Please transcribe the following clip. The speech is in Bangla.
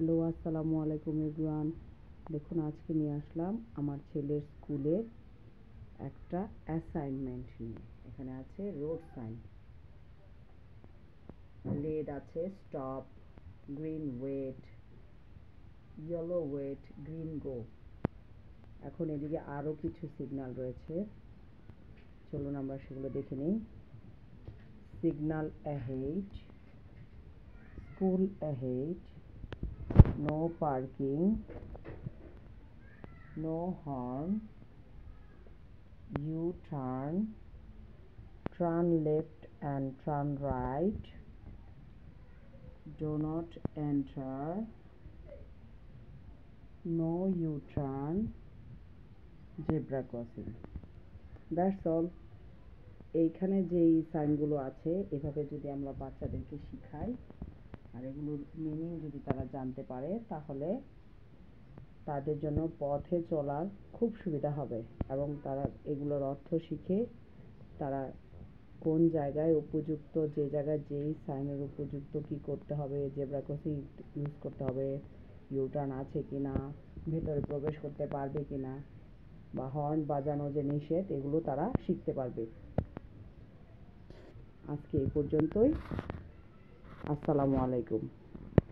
হ্যালো, আসসালামু আলাইকুম এভরিওয়ান। দেখুন, আজকে নিয়ে আসলাম আমার ছেলের স্কুলের একটা অ্যাসাইনমেন্ট নিয়ে। এখানে আছে রোড সাইন, রেড আছে stop, green wait, yellow wait, green go. এখন এদিকে আরও কিছু সিগন্যাল রয়েছে, চলুন আমরা সেগুলো দেখে নিই। Signal ahead, school ahead, no parking, no horn, U-turn, turn left and turn right, do not enter, no U-turn, zebra crossing. That's all. এইখানে যেই সাইনগুলো আছে এভাবে যদি আমরা বাচ্চাদেরকে শিখাই আর এগুলোর মিনিং যদি তারা জানতে পারে তাহলে তাদের জন্য পথে চলার খুব সুবিধা হবে এবং তারা এগুলোর অর্থ শিখে তারা কোন জায়গায় উপযুক্ত, যে জায়গায় যেই সাইনের উপযুক্ত কি করতে হবে, জেব্রা ক্রসিং ইউজ করতে হবে, ইউটার্ন আছে কিনা, ভেতরে প্রবেশ করতে পারবে কিনা, বা হর্ন বাজানো যে নিষেধ, এগুলো তারা শিখতে পারবে। আজকে এই পর্যন্তই। আসসালামু আলাইকুম।